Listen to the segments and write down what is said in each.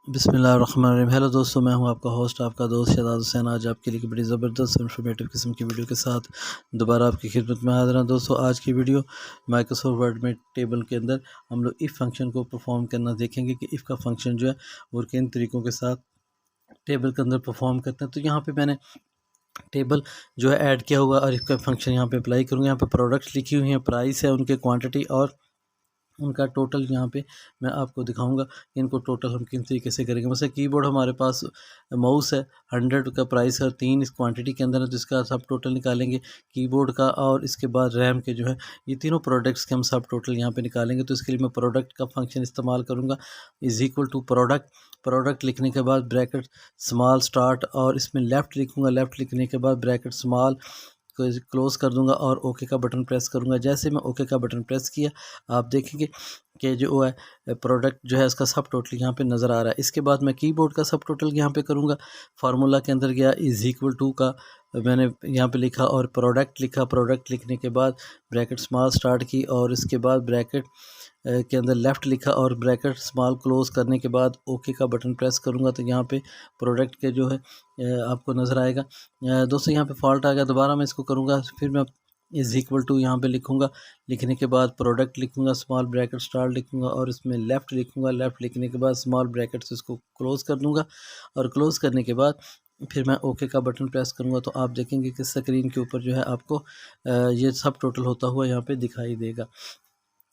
बिस्मिल्लाहिर्रहमानिर्रहीम। हेलो दोस्तों, मैं हूं आपका होस्ट, आपका दोस्त शहजाद हुसैन। आज आपके लिए बड़ी ज़बरदस्त इन्फॉर्मेटिव किस्म की वीडियो के साथ दोबारा आपकी खिदमत में हाज़िर हूं। दोस्तों, आज की वीडियो माइक्रोसॉफ्ट वर्ड में टेबल के अंदर हम लोग इफ़ फंक्शन को परफॉर्म करना देखेंगे कि इफ़ का फंक्शन जो है वो किन तरीक़ों के साथ टेबल के अंदर परफॉर्म करते हैं। तो यहाँ पर मैंने टेबल जो है ऐड किया हुआ और इसका फंक्शन यहाँ पे अप्लाई करूँगा। यहाँ पे प्रोडक्ट्स लिखी हुई हैं, प्राइस है, उनके क्वांटिटी और उनका टोटल यहाँ पे मैं आपको दिखाऊंगा कि इनको टोटल हम किन तरीके से करेंगे। वैसे कीबोर्ड हमारे पास माउस है, 100 का प्राइस है और 3 इस क्वांटिटी के अंदर है, जिसका सब टोटल निकालेंगे कीबोर्ड का और इसके बाद रैम के जो है ये तीनों प्रोडक्ट्स के हम सब टोटल यहाँ पे निकालेंगे। तो इसके लिए मैं प्रोडक्ट का फंक्शन इस्तेमाल करूँगा, इज़ इक्वल टू प्रोडक्ट लिखने के बाद ब्रैकेट स्मॉल स्टार्ट और इसमें लेफ़्ट लिखूँगा। लेफ़्ट लिखने के बाद ब्रैकेट स्मॉल को क्लोज़ कर दूंगा और ओके का बटन प्रेस करूंगा। जैसे मैं ओके का बटन प्रेस किया, आप देखेंगे कि जो है प्रोडक्ट जो है इसका सब टोटल यहाँ पे नज़र आ रहा है। इसके बाद मैं कीबोर्ड का सब टोटल यहाँ पे करूँगा। फार्मूला के अंदर गया, इज़ इक्वल टू का मैंने यहाँ पे लिखा और प्रोडक्ट लिखा। प्रोडक्ट लिखने के बाद ब्रैकेट स्मॉल स्टार्ट की और इसके बाद ब्रैकेट के अंदर लेफ़्ट लिखा और ब्रैकेट स्मॉल क्लोज़ करने के बाद ओके का बटन प्रेस करूँगा। तो यहाँ पे प्रोडक्ट के जो है आपको नज़र आएगा। दोस्तों, यहाँ पे फॉल्ट आ गया, दोबारा मैं इसको करूँगा। फिर मैं इज़ इक्वल टू यहाँ पे लिखूँगा। लिखने के बाद प्रोडक्ट लिखूँगा, स्मॉल ब्रैकेट स्टार्ट लिखूँगा और इसमें लेफ़्ट लिखूँगा। लेफ़्ट लिखने के बाद स्मॉल ब्रैकेट से इसको क्लोज़ कर दूँगा और क्लोज़ करने के बाद फिर मैं ओके का बटन प्रेस करूँगा। तो आप देखेंगे कि स्क्रीन के ऊपर जो है आपको ये सब टोटल होता हुआ यहाँ पे दिखाई देगा।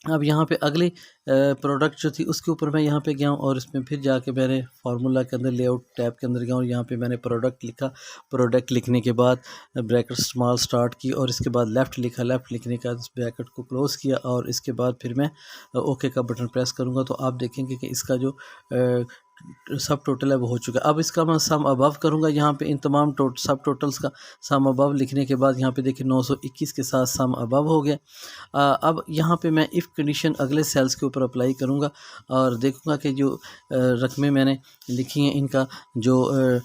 अब यहाँ पे अगली प्रोडक्ट जो थी उसके ऊपर मैं यहाँ पे गया हूँ और इसमें फिर जाके मैंने फार्मूला के अंदर लेआउट टैब के अंदर गया और यहाँ पे मैंने प्रोडक्ट लिखा। प्रोडक्ट लिखने के बाद ब्रैकेट स्मॉल स्टार्ट की और इसके बाद लेफ़्ट लिखा। लेफ़्ट लिखने का ब्रैकेट को क्लोज़ किया और इसके बाद फिर मैं ओके का बटन प्रेस करूँगा। तो आप देखेंगे कि इसका जो सब टोटल है वो हो चुका है। अब इसका मैं सम अबव करूँगा। यहाँ पे इन तमाम सब टोटल्स का सम अबव लिखने के बाद यहाँ पे देखिए 921 के साथ सम अबव हो गया। अब यहाँ पे मैं इफ़ कंडीशन अगले सेल्स के ऊपर अप्लाई करूँगा और देखूँगा कि जो रकमें मैंने लिखी हैं इनका जो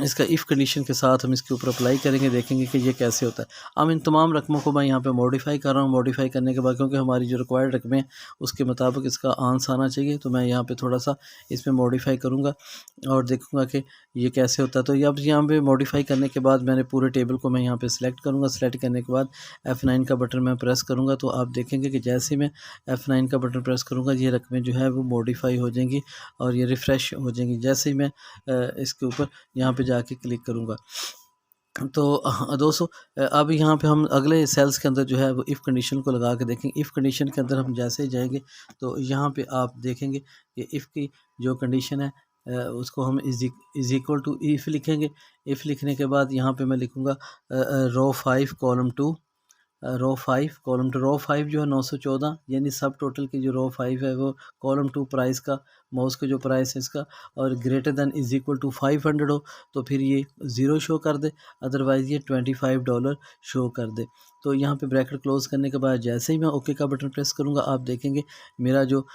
इसका इफ़ कंडीशन के साथ हम इसके ऊपर अप्लाई करेंगे, देखेंगे कि ये कैसे होता है। अब इन तमाम रकमों को मैं यहाँ पे मॉडिफ़ाई कर रहा हूँ। मॉडिफ़ाई करने के बाद क्योंकि हमारी जो रिक्वायर्ड रकमें हैं उसके मुताबिक इसका आंसर आना चाहिए, तो मैं यहाँ पे थोड़ा सा इसमें मॉडिफ़ाई करूँगा और देखूँगा कि ये कैसे होता है। तो अब यहाँ पे मॉडिफ़ाई करने के बाद मैंने पूरे टेबल को मैं यहाँ पे सिलेक्ट करूँगा। सिलेक्ट करने के बाद F9 का बटन मैं प्रेस करूँगा। तो आप देखेंगे कि जैसे मैं F9 का बटन प्रेस करूँगा ये रकमें जो है वो मॉडिफ़ाई हो जाएंगी और ये रिफ़्रेश हो जाएंगी। जैसे ही मैं इसके ऊपर यहाँ पे जाके क्लिक करूँगा तो दोस्तों अब यहाँ पे हम अगले सेल्स के अंदर जो है वो इफ़ कंडीशन को लगा के देखेंगे। इफ़ कंडीशन के अंदर हम जैसे ही जाएंगे तो यहाँ पे आप देखेंगे कि इफ़ की जो कंडीशन है उसको हम इज़ इक्वल टू इफ़ लिखेंगे। इफ़ लिखने के बाद यहाँ पे मैं लिखूँगा रो 5 कॉलम 2 रो 5 कॉलम 2। रो 5 जो है 914 यानी सब टोटल की जो रो 5 है वो कॉलम 2 प्राइस का, माउस का जो प्राइस है इसका, और greater than is equal to 500 हो तो फिर ये 0 शो कर दे, अदरवाइज़ ये $25 शो कर दे। तो यहाँ पे ब्रैकेट क्लोज़ करने के बाद जैसे ही मैं ओके का बटन प्रेस करूँगा आप देखेंगे मेरा जो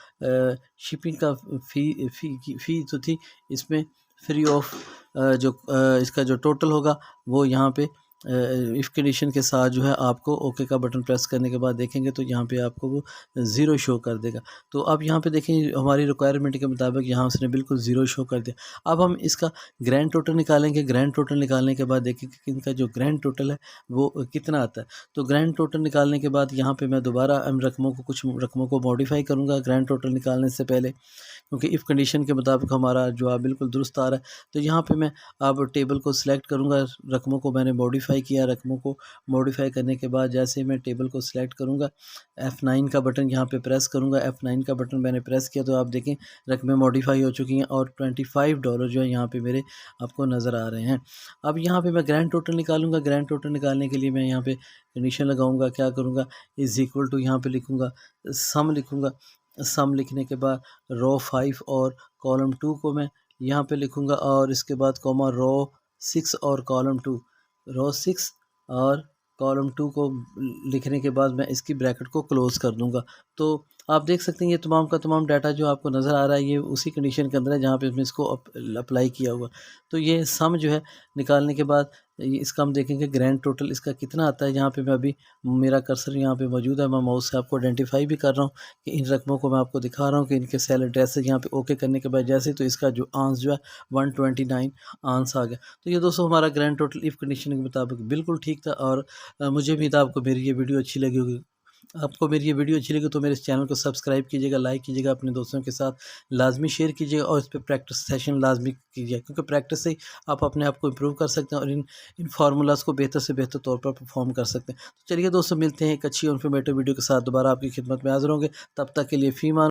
शिपिंग का फ़ी तो थी इसमें फ्री ऑफ इसका जो टोटल होगा वो यहाँ पे इफ़ कंडीशन के साथ जो है आपको ओके का बटन प्रेस करने के बाद देखेंगे तो यहाँ पे आपको वो 0 शो कर देगा। तो अब यहाँ पे देखें हमारी रिक्वायरमेंट के मुताबिक यहाँ उसने बिल्कुल 0 शो कर दिया। अब हम इसका ग्रैंड टोटल निकालेंगे। ग्रैंड टोटल निकालने के बाद देखेंगे कि इनका जो ग्रैंड टोटल है वो कितना आता है। तो ग्रैंड टोटल निकालने के बाद यहाँ पर मैं दोबारा कुछ रकमों को मॉडिफाई करूँगा ग्रैंड टोटल निकालने से पहले, क्योंकि इफ़ कंडीशन के मुताबिक हमारा जवाब बिल्कुल दुरुस्त आ रहा है। तो यहाँ पे मैं अब टेबल को सिलेक्ट करूँगा। रकमों को मैंने मॉडिफ़ाई किया। रकमों को मॉडिफ़ाई करने के बाद जैसे मैं टेबल को सिलेक्ट करूँगा F9 का बटन यहाँ पे प्रेस करूँगा। F9 का बटन मैंने प्रेस किया तो आप देखें रकमें मॉडिफ़ाई हो चुकी हैं और $25 जो है यहाँ पे मेरे आपको नज़र आ रहे हैं। अब यहाँ पे मैं ग्रैंड टोटल निकालूँगा। ग्रैंड टोटल निकालने के लिए मैं यहाँ पे कंडीशन लगाऊँगा। क्या करूँगा, इज़ इक्वल टू यहाँ पे लिखूँगा सम लिखूँगा। सम लिखने के बाद रो 5 और कॉलम 2 को मैं यहाँ पे लिखूँगा और इसके बाद कॉमा रो 6 और कॉलम 2, रो 6 और कॉलम 2 को लिखने के बाद मैं इसकी ब्रैकेट को क्लोज़ कर दूँगा। तो आप देख सकते हैं ये तमाम का तमाम डाटा जो आपको नज़र आ रहा है ये उसी कंडीशन के अंदर है जहाँ पे हमने इसको अप्लाई किया हुआ। तो ये सम जो है निकालने के बाद इसका हम देखेंगे ग्रैंड टोटल इसका कितना आता है। यहाँ पे मैं अभी मेरा कर्सर यहाँ पे मौजूद है, मैं माउस से आपको आइडेंटिफाई भी कर रहा हूँ कि इन रकमों को मैं आपको दिखा रहा हूँ कि इनके सेल एड्रेस से यहाँ पे ओके करने के बाद जैसे तो इसका जो आंस जो है 129 आंस आ गया। तो ये दोस्तों हमारा ग्रैंड टोटल इफ़ कंडीशन के मुताबिक बिल्कुल ठीक था। और मुझे उम्मीद है आपको मेरी ये वीडियो अच्छी लगी होगी। आपको मेरी ये वीडियो अच्छी लगी तो मेरे इस चैनल को सब्सक्राइब कीजिएगा, लाइक कीजिएगा, अपने दोस्तों के साथ लाजमी शेयर कीजिएगा और इस पर प्रैक्टिस सेशन लाजमी कीजिए, क्योंकि प्रैक्टिस से ही आप अपने आप को इम्प्रूव कर सकते हैं और इन फार्मूलाज़ को बेहतर से बेहतर तौर पर परफॉर्म कर सकते हैं। तो चलिए दोस्तों, मिलते हैं एक अच्छी इन्फॉर्मेटिव वीडियो के साथ दोबारा आपकी खिदमत में हाजिर होंगे। तब तक के लिए फ़ी मान।